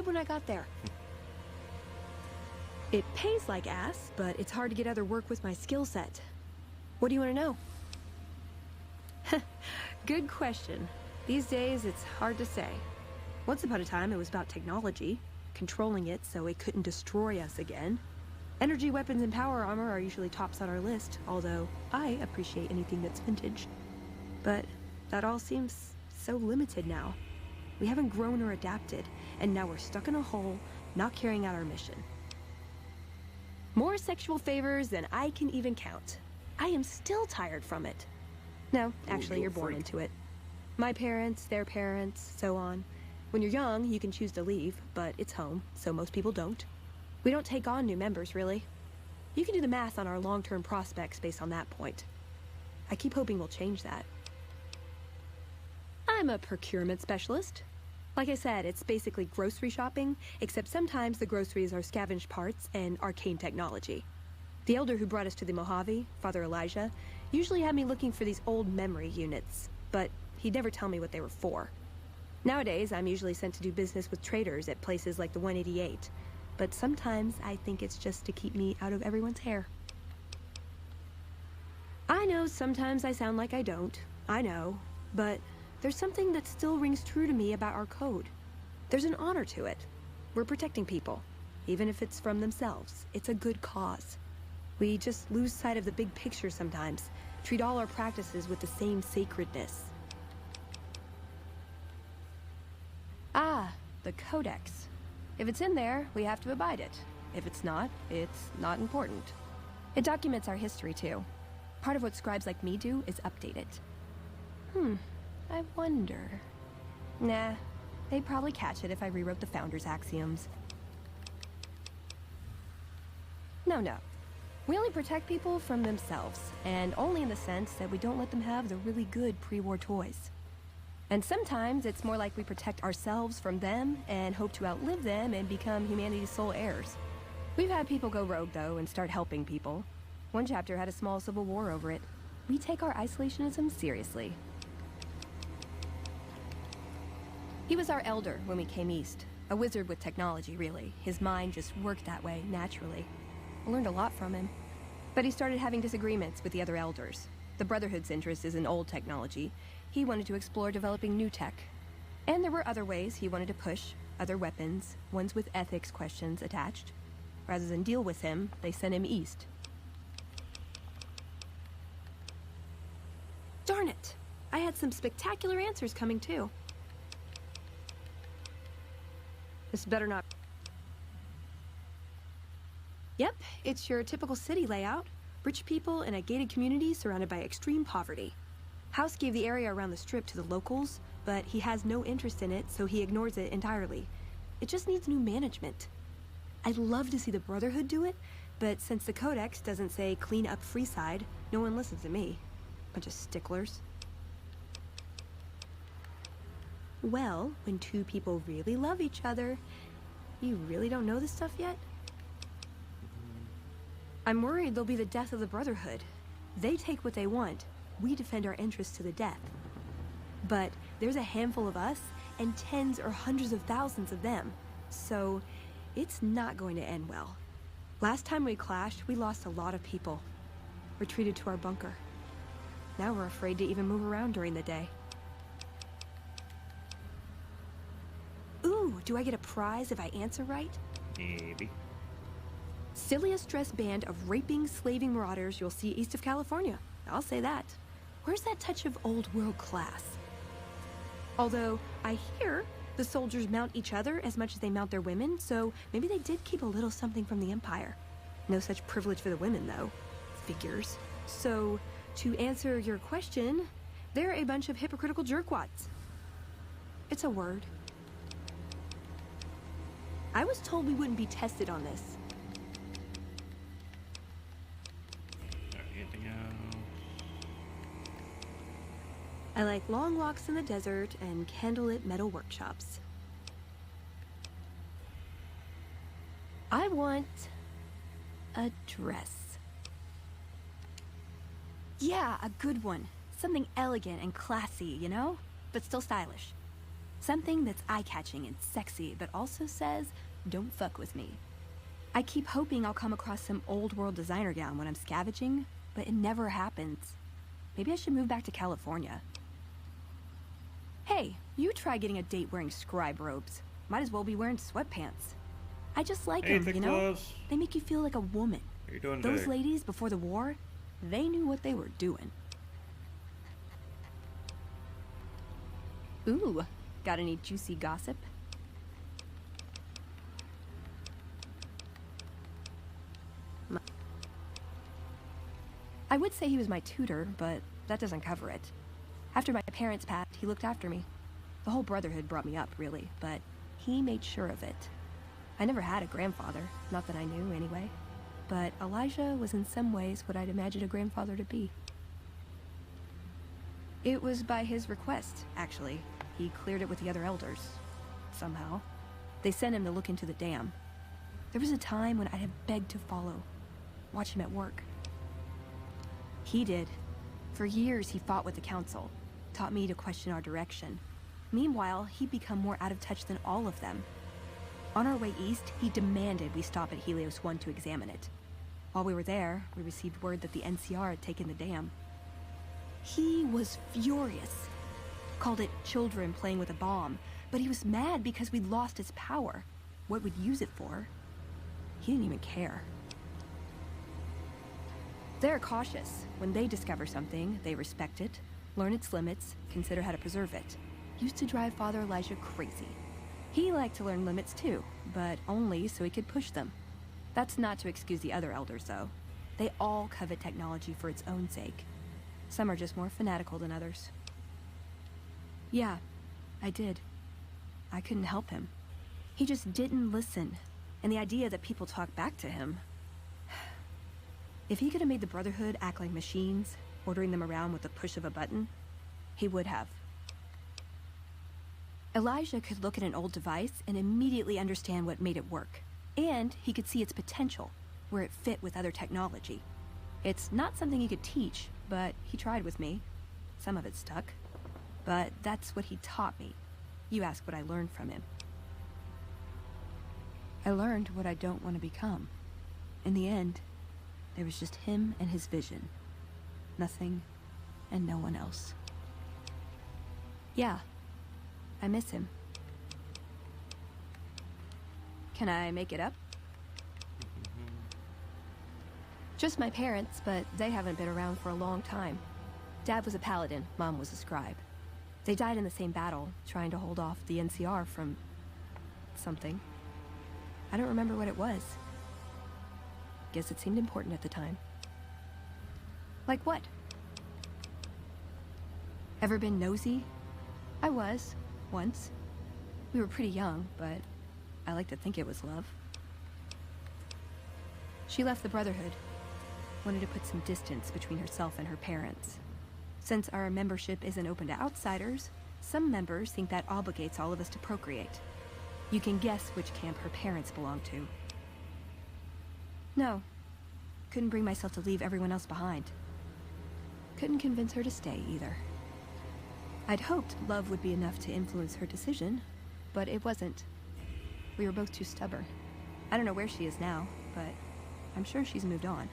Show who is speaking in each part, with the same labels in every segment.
Speaker 1: when I got there. It pays like ass, but it's hard to get other work with my skill set. What do you want to know? Good question. These days, it's hard to say. Once upon a time, it was about technology, controlling it so it couldn't destroy us again. Energy weapons and power armor are usually tops on our list, although I appreciate anything that's vintage. But that all seems so limited now. We haven't grown or adapted, and now we're stuck in a hole, not carrying out our mission. More sexual favors than I can even count. I am still tired from it. No, actually, you're born into it. My parents, their parents, so on. When you're young, you can choose to leave, but it's home, so most people don't. We don't take on new members, really. You can do the math on our long-term prospects based on that point. I keep hoping we'll change that. I'm a procurement specialist. Like I said, it's basically grocery shopping, except sometimes the groceries are scavenged parts and arcane technology. The elder who brought us to the Mojave, Father Elijah, usually had me looking for these old memory units, but he'd never tell me what they were for. Nowadays, I'm usually sent to do business with traders at places like the 188, but sometimes I think it's just to keep me out of everyone's hair. I know sometimes I sound like I don't, I know, but there's something that still rings true to me about our code. There's an honor to it. We're protecting people, even if it's from themselves. It's a good cause. We just lose sight of the big picture sometimes, treat all our practices with the same sacredness. Ah, the Codex. If it's in there, we have to abide it. If it's not not important. It documents our history, too. Part of what scribes like me do is update it. I wonder... Nah, they'd probably catch it if I rewrote the Founder's axioms. No. We only protect people from themselves, and only in the sense that we don't let them have the really good pre-war toys. And sometimes it's more like we protect ourselves from them and hope to outlive them and become humanity's sole heirs. We've had people go rogue, though, and start helping people. One chapter had a small civil war over it. We take our isolationism seriously. He was our elder when we came east. A wizard with technology, really. His mind just worked that way, naturally. I learned a lot from him. But he started having disagreements with the other elders. The Brotherhood's interest is in old technology. He wanted to explore developing new tech. And there were other ways he wanted to push, other weapons, ones with ethics questions attached. Rather than deal with him, they sent him east. Darn it! I had some spectacular answers coming, too. This better not... Yep, it's your typical city layout. Rich people in a gated community surrounded by extreme poverty. House gave the area around the strip to the locals, but he has no interest in it, so he ignores it entirely. It just needs new management. I'd love to see the Brotherhood do it, but since the Codex doesn't say clean up Freeside, no one listens to me. Bunch of sticklers. Well, when two people really love each other, you really don't know this stuff yet? I'm worried they'll be the death of the Brotherhood. They take what they want. We defend our interests to the death. But there's a handful of us and tens or hundreds of thousands of them. So it's not going to end well. Last time we clashed, we lost a lot of people. Retreated to our bunker. Now we're afraid to even move around during the day. Ooh, do I get a prize if I answer right?
Speaker 2: Maybe.
Speaker 1: Silliest dressed band of raping, slaving marauders you'll see east of California. I'll say that. Where's that touch of old world class? Although, I hear the soldiers mount each other as much as they mount their women, so maybe they did keep a little something from the Empire. No such privilege for the women, though. Figures. So, to answer your question, they're a bunch of hypocritical jerkwads. It's a word. I was told we wouldn't be tested on this.
Speaker 2: Anything else?
Speaker 1: I like long walks in the desert and candlelit metal workshops. I want a dress. Yeah, a good one. Something elegant and classy, you know? But still stylish. Something that's eye-catching and sexy, but also says, don't fuck with me. I keep hoping I'll come across some old-world designer gown when I'm scavenging, but it never happens. Maybe I should move back to California. Hey, you try getting a date wearing scribe robes. Might as well be wearing sweatpants. I just like them, you know?
Speaker 2: Gloves.
Speaker 1: They make you feel like a woman.
Speaker 2: How you doing
Speaker 1: Those
Speaker 2: today?
Speaker 1: ladies before the war, they knew what they were doing. Ooh, got any juicy gossip? I would say he was my tutor, but that doesn't cover it. After my parents passed, he looked after me. The whole brotherhood brought me up, really, but he made sure of it. I never had a grandfather, not that I knew anyway. But Elijah was in some ways what I'd imagine a grandfather to be. It was by his request, actually. He cleared it with the other elders. Somehow. They sent him to look into the dam. There was a time when I'd have begged to follow. Watch him at work. He did. For years he fought with the council. Taught me to question our direction. Meanwhile, he'd become more out of touch than all of them. On our way east, he demanded we stop at Helios 1 to examine it. While we were there, we received word that the NCR had taken the dam. He was furious. Called it children playing with a bomb, but he was mad because we'd lost its power. What we'd use it for. He didn't even care. They're cautious. When they discover something, they respect it, learn its limits, consider how to preserve it. Used to drive Father Elijah crazy. He liked to learn limits too, but only so he could push them. That's not to excuse the other elders, though. They all covet technology for its own sake. Some are just more fanatical than others. Yeah, I did. I couldn't help him. He just didn't listen, and the idea that people talk back to him... If he could have made the Brotherhood act like machines, ordering them around with the push of a button, he would have. Elijah could look at an old device and immediately understand what made it work. And he could see its potential, where it fit with other technology. It's not something he could teach, but he tried with me. Some of it stuck. But that's what he taught me. You ask what I learned from him. I learned what I don't want to become. In the end, there was just him and his vision. Nothing and no one else. Yeah, I miss him. Can I make it up? Just my parents, but they haven't been around for a long time. Dad was a paladin, Mom was a scribe. They died in the same battle, trying to hold off the NCR from... something. I don't remember what it was. Guess it seemed important at the time. Like what? Ever been nosy? I was, once. We were pretty young, but I like to think it was love. She left the Brotherhood. Wanted to put some distance between herself and her parents. Since our membership isn't open to outsiders, some members think that obligates all of us to procreate. You can guess which camp her parents belong to. No. Couldn't bring myself to leave everyone else behind. Couldn't convince her to stay, either. I'd hoped love would be enough to influence her decision, but it wasn't. We were both too stubborn. I don't know where she is now, but I'm sure she's moved on.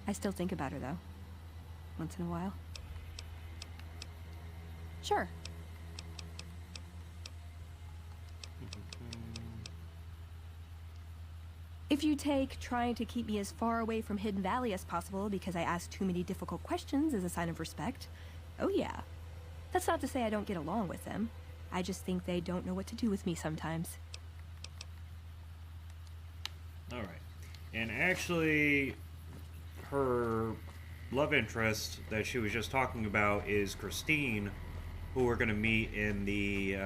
Speaker 1: I still think about her, though. Once in a while. Sure. If you take trying to keep me as far away from Hidden Valley as possible because I ask too many difficult questions as a sign of respect, oh yeah. That's not to say I don't get along with them. I just think they don't know what to do with me sometimes.
Speaker 2: Alright. And actually, her love interest that she was just talking about is Christine, who we're going to meet in the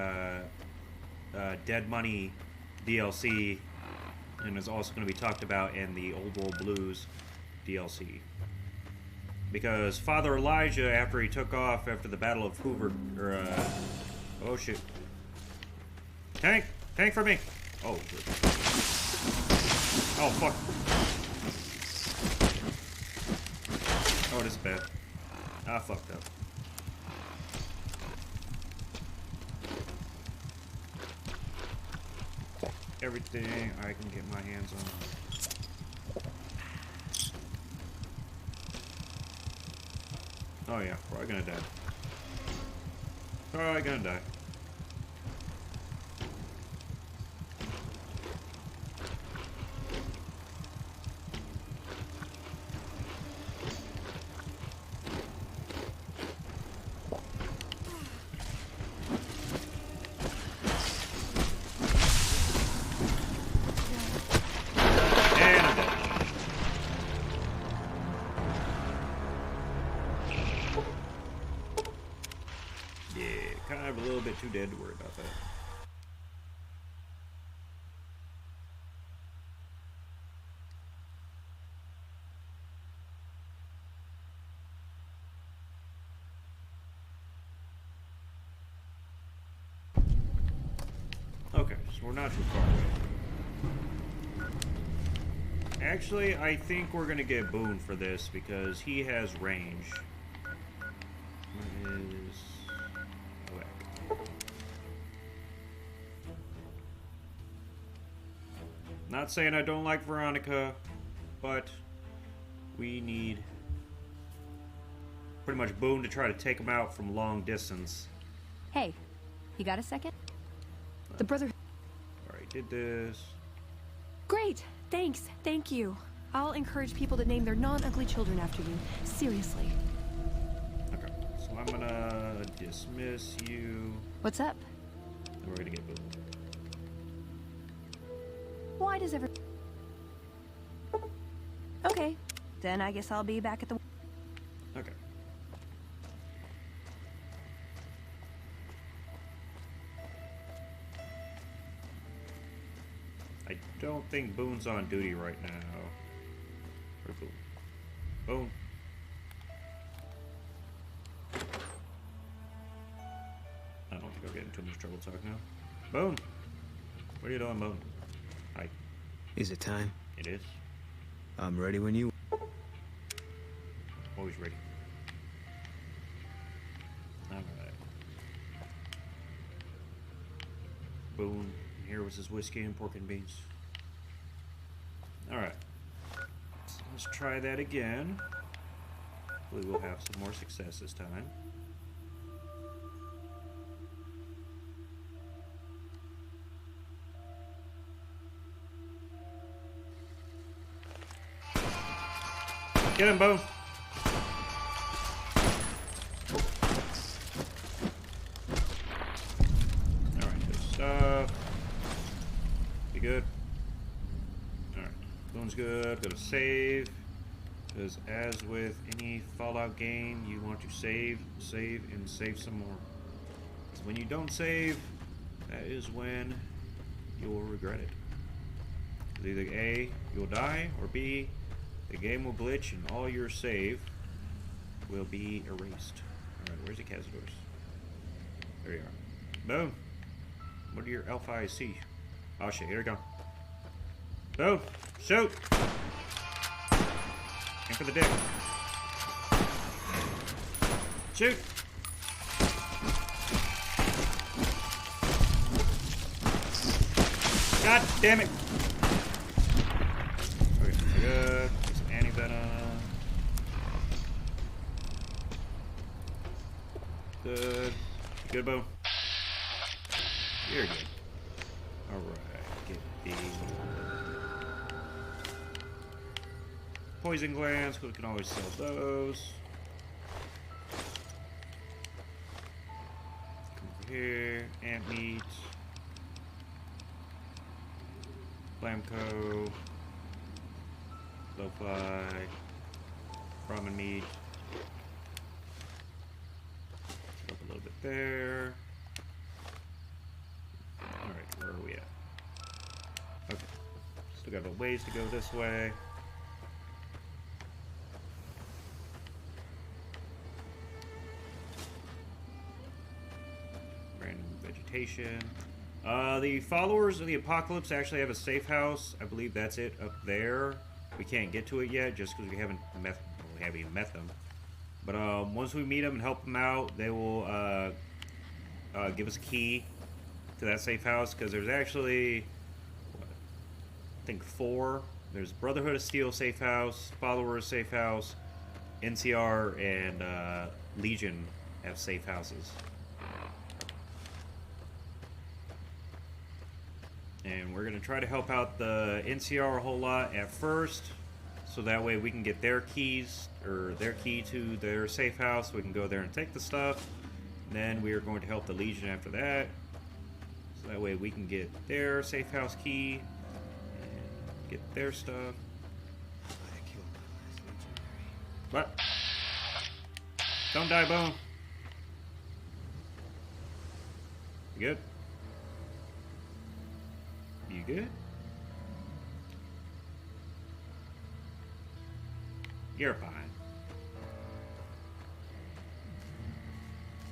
Speaker 2: Dead Money DLC, and is also going to be talked about in the Old World Blues DLC. Because Father Elijah, after he took off after the Battle of Hoover, oh shit. Tank! Tank for me! Oh, good. Oh, fuck. Oh, this is bad. Ah, fucked up. everything I can get my hands on. Oh yeah, probably gonna die. Probably gonna die. And I'm dead. Yeah, kind of a little bit too dead to worry about that. Okay, so we're not too far away. Actually, I think we're gonna get Boone for this because he has range. Where is... Oh, not saying I don't like Veronica, but we need pretty much Boone to try to take him out from long distance.
Speaker 1: Hey, you got a second? The brother...
Speaker 2: Alright, did this.
Speaker 1: Great! Thanks, thank you. I'll encourage people to name their non-ugly children after you. Seriously.
Speaker 2: Okay, so I'm gonna dismiss you.
Speaker 1: What's up?
Speaker 2: And we're gonna get Boone.
Speaker 1: Why does every... Okay, then I guess I'll be back at the...
Speaker 2: Okay. I don't think Boone's on duty right now. Where's Boone? Boone. I don't think I'll get in too much trouble talking now. Boone! What are you doing, Boone? Hi.
Speaker 3: Is it time?
Speaker 2: It is.
Speaker 3: I'm ready when you...
Speaker 2: Always ready. Alright. Boone. Here was his whiskey and pork and beans. Alright. So let's try that again. Hopefully we'll have some more success this time. Get him, Boone! Alright, good stuff. Be good. Alright, Boone's good. Go to save. Because as with any Fallout game, you want to save, and save some more. So when you don't save, that is when you will regret it. 'Cause either A, you'll die, or B, the game will glitch and all your save will be erased. Alright, where's the Cazadors? There you are. Boom! What do your alpha eyes see? Oh shit, here we go. Boom! Shoot! Aim for the dick. Shoot! God damn it! Okay, good. Get some anti-venom. Good. Good, Boom. You're good. Alright, get the poison glands, we can always sell those. Come over here, ant meat. Flamco. Lo-fi. Ramen meat. Up a little bit there. Alright, where are we at? Okay. Still got a ways to go this way. Random vegetation. The followers of the apocalypse actually have a safe house. I believe that's it up there. We can't get to it yet just because we haven't even met them. But once we meet them and help them out, they will give us a key to that safe house, because there's actually think 4. There's Brotherhood of Steel safe house, Followers safe house, NCR, and Legion have safe houses. And we're going to try to help out the NCR a whole lot at first, so that way we can get their keys, or their key to their safe house, so we can go there and take the stuff. And then we are going to help the Legion after that, so that way we can get their safe house key, and get their stuff. What? Don't die, Bone. You good? You good? You're fine.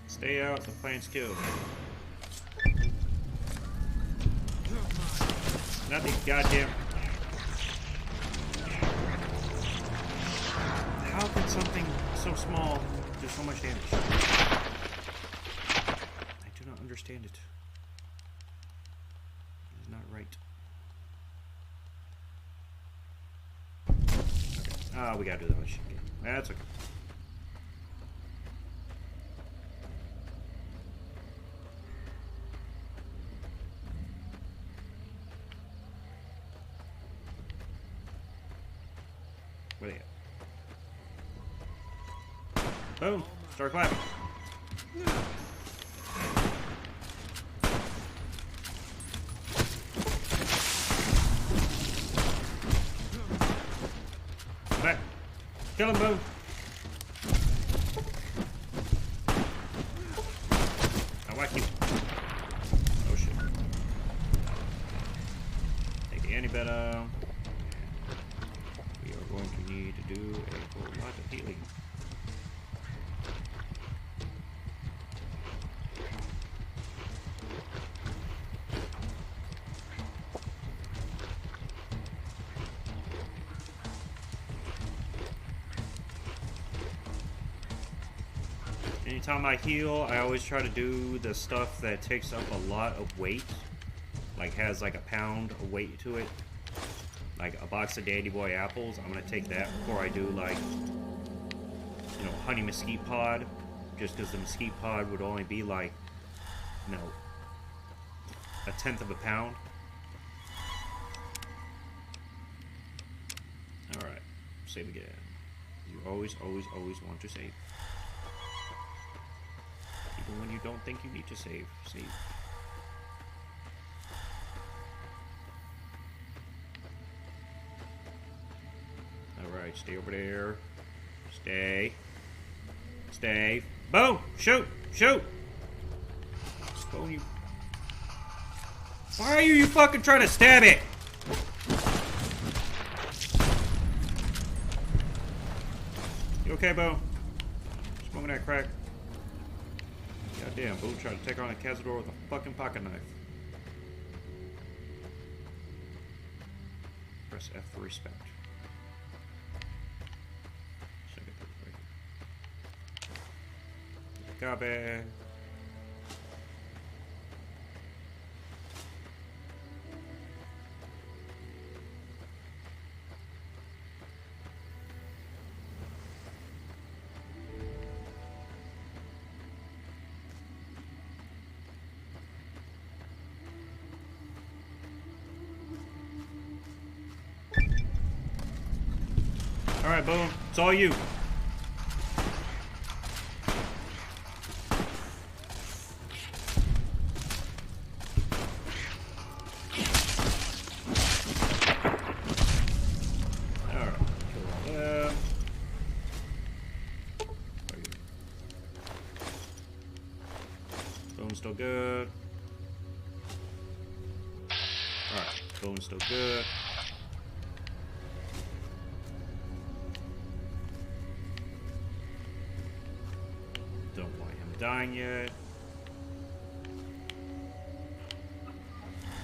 Speaker 2: Stay out, the plant's killed. Nothing, goddamn. How can something so small do so much damage? I do not understand it. It is not right. Okay. Ah, we gotta do that shit again. That's okay. Where they at? Boom! Start clapping. Come back. Kill him, Boom. I whack you. Oh shit. Take the anti-venom. We are going to need to do a whole lot of healing. Anytime I heal, I always try to do the stuff that takes up a lot of weight. Like has like a pound of weight to it. Like a box of Dandy Boy apples. I'm gonna take that before I do like, you know, honey mesquite pod. Just because the mesquite pod would only be like, you know, 1/10 of a pound. Alright, save again. You always want to save. Even when you don't think you need to save. Alright, stay over there. Stay. Boom! Shoot! Boom, you. Why are you fucking trying to stab it? You okay, Bo? Smoking that crack. Goddamn, Boo tried to take on a Cazador with a fucking pocket knife. Press F for respect. Check it right here. Gabe. Alright, Boom. It's all you. Alright. Kill all them. Boom's still good. Alright. Boom's still good. Dying yet.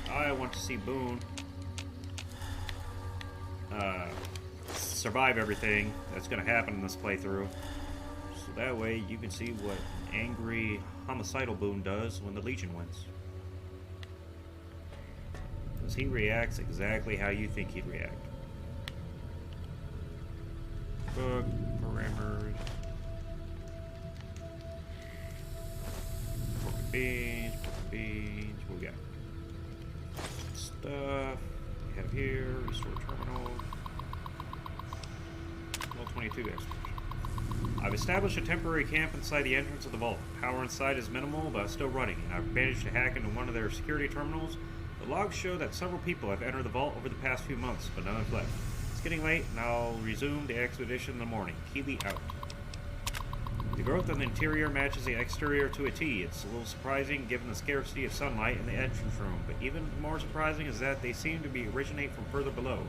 Speaker 2: I want to see Boone survive everything that's going to happen in this playthrough, so that way you can see what an angry homicidal Boone does when the Legion wins. Because he reacts exactly how you think he'd react. Book, parameters. Pork and beans, what we got? Stuff we have here, restore terminal. Level 22 exploration. I've established a temporary camp inside the entrance of the vault. Power inside is minimal, but still running, and I've managed to hack into one of their security terminals. The logs show that several people have entered the vault over the past few months, but none have left. It's getting late, and I'll resume the expedition in the morning. Keely out. The growth on the interior matches the exterior to a T. It's a little surprising given the scarcity of sunlight in the entrance room, but even more surprising is that they seem to originate from further below.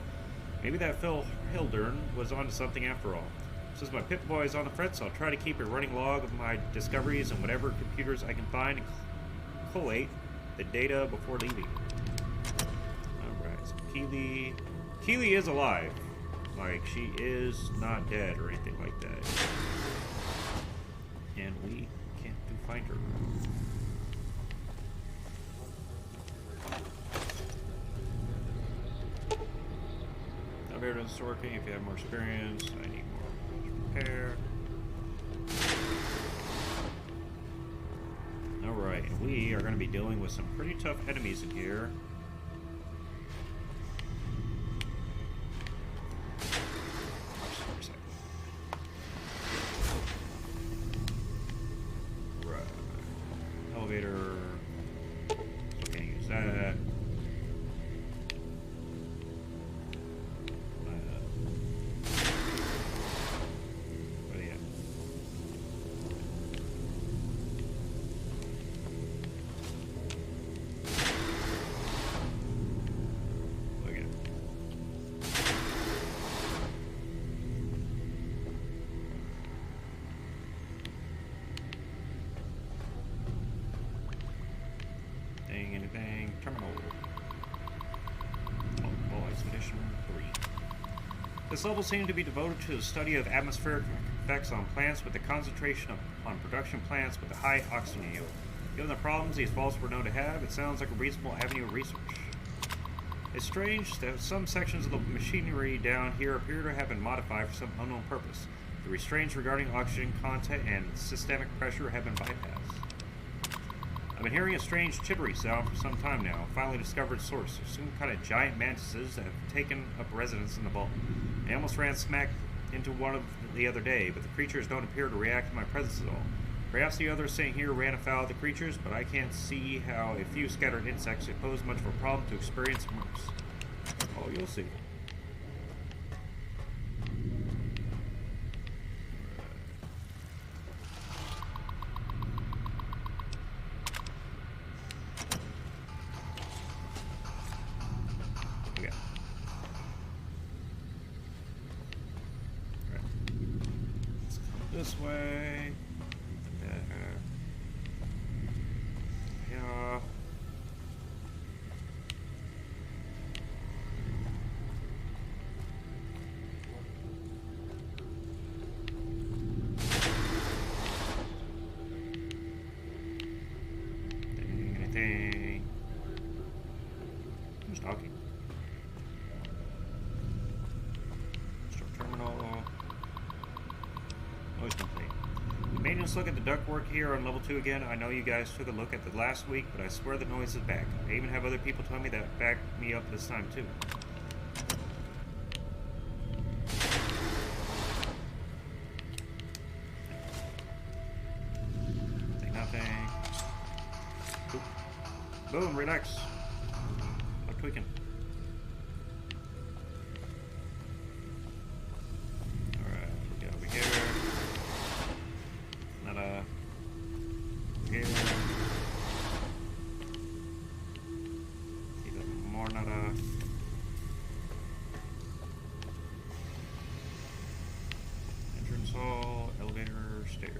Speaker 2: Maybe that Phil Hildern was onto something after all. Since my Pip-Boy is on the fritz, I'll try to keep a running log of my discoveries and whatever computers I can find and collate the data before leaving. Alright, so Keely is alive. Like, she is not dead or anything like that. And we can't find her. Elevator isn't working. If you have more experience, I need more repair. Alright, we are going to be dealing with some pretty tough enemies in here. Terminal. Expedition 3. This level seemed to be devoted to the study of atmospheric effects on plants with a concentration on production plants with a high oxygen yield. Given the problems these vaults were known to have, it sounds like a reasonable avenue of research. It's strange that some sections of the machinery down here appear to have been modified for some unknown purpose. The restraints regarding oxygen content and systemic pressure have been bypassed. I've been hearing a strange chittery sound for some time now. Finally discovered its source. There's some kind of giant mantises that have taken up residence in the vault. I almost ran smack into one of the other day, but the creatures don't appear to react to my presence at all. Perhaps the others staying here ran afoul of the creatures, but I can't see how a few scattered insects could pose much of a problem to experienced mercs. Oh, you'll see. This way. There. Yeah. Anything? Who's talking? Start terminal. Noise complete. The maintenance look at the ductwork here on level 2 again. I know you guys took a look at it last week, but I swear the noise is back. I even have other people tell me that backed me up this time too. Nothing. Oop. Boom, relax. I'm tweaking. Entrance hall, elevator, stairs.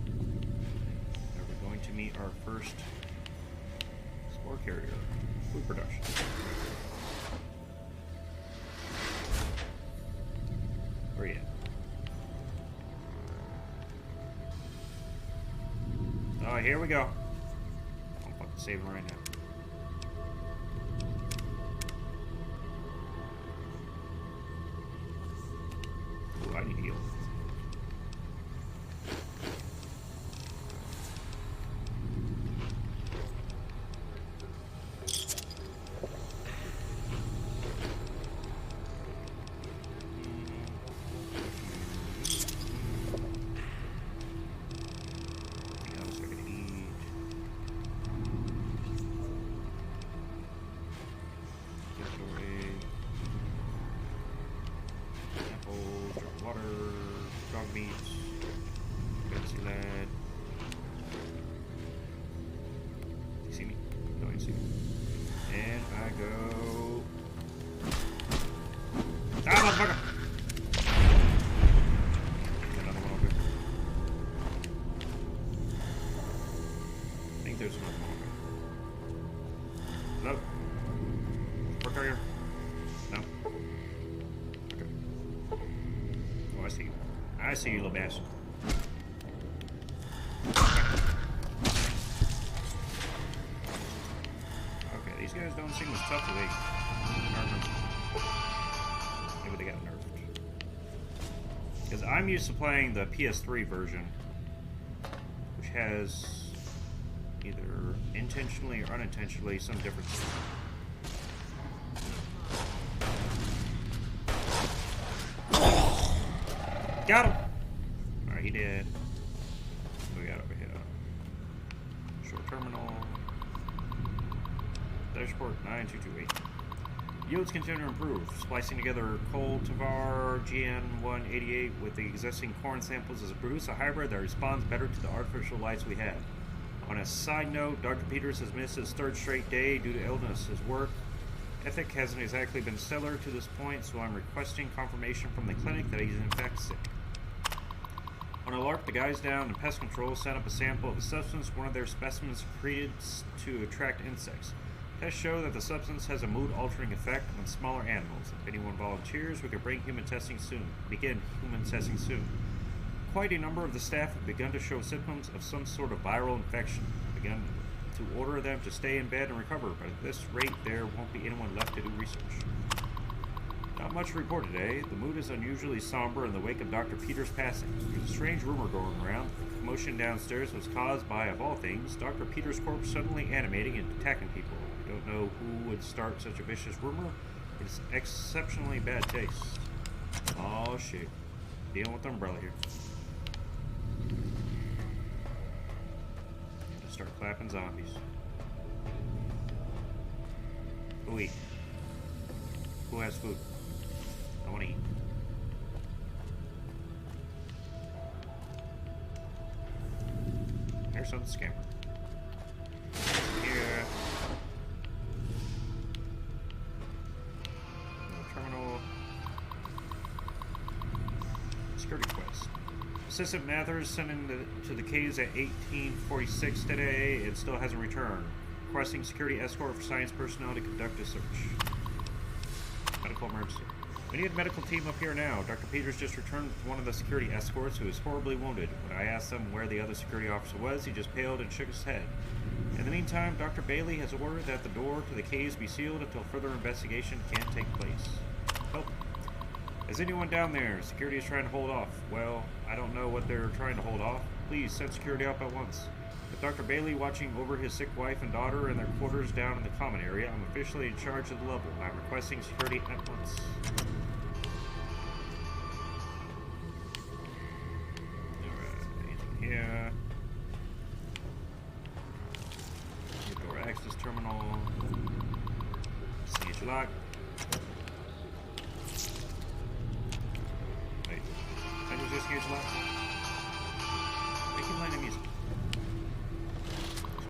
Speaker 2: Now we're going to meet our first spore carrier, food production. Where are you at? Oh, here we go. Don't fucking saving right now. Ooh, I need to heal. I see you, little bastard. Okay, these guys don't seem as tough as they are. Maybe they got nerfed. Because I'm used to playing the PS3 version, which has either intentionally or unintentionally some differences. Got him! Alright, he did. What do we got over here? Short terminal. Dashboard 9228. Yields continue to improve. Splicing together cultivar GN188 with the existing corn samples has produced a hybrid that responds better to the artificial lights we have. On a side note, Dr. Peters has missed his third straight day due to illness. His work ethic hasn't exactly been stellar to this point, so I'm requesting confirmation from the clinic that he's in fact sick. On a lark, the guys down in pest control sent up a sample of a substance one of their specimens created to attract insects. Tests show that the substance has a mood-altering effect on smaller animals. If anyone volunteers, we could begin human testing soon. Quite a number of the staff have begun to show symptoms of some sort of viral infection. Begun to order them to stay in bed and recover, but at this rate there won't be anyone left to do research. Not much to report today. The mood is unusually somber in the wake of Dr. Peters' passing. There's a strange rumor going around. The commotion downstairs was caused by, of all things, Dr. Peters' corpse suddenly animating and attacking people. I don't know who would start such a vicious rumor. It's exceptionally bad taste. Oh shit. Dealing with the umbrella here. Just start clapping zombies. Who eat? Who has food? I want to eat. There's some scammer. Here. Terminal. Security quest. Assistant Mathers sent to the caves at 1846 today and still hasn't returned. Requesting security escort for science personnel to conduct a search. Medical emergency. We need a medical team up here now. Dr. Peters just returned with one of the security escorts who is horribly wounded. When I asked him where the other security officer was, he just paled and shook his head. In the meantime, Dr. Bailey has ordered that the door to the caves be sealed until further investigation can take place. Help. Is anyone down there? Security is trying to hold off. Well, I don't know what they're trying to hold off. Please send security up at once. With Dr. Bailey watching over his sick wife and daughter in their quarters down in the common area, I'm officially in charge of the level. I'm requesting security at once. Yeah. Door access terminal. Signature lock. Wait. I just signature lock. I keep letting him use it.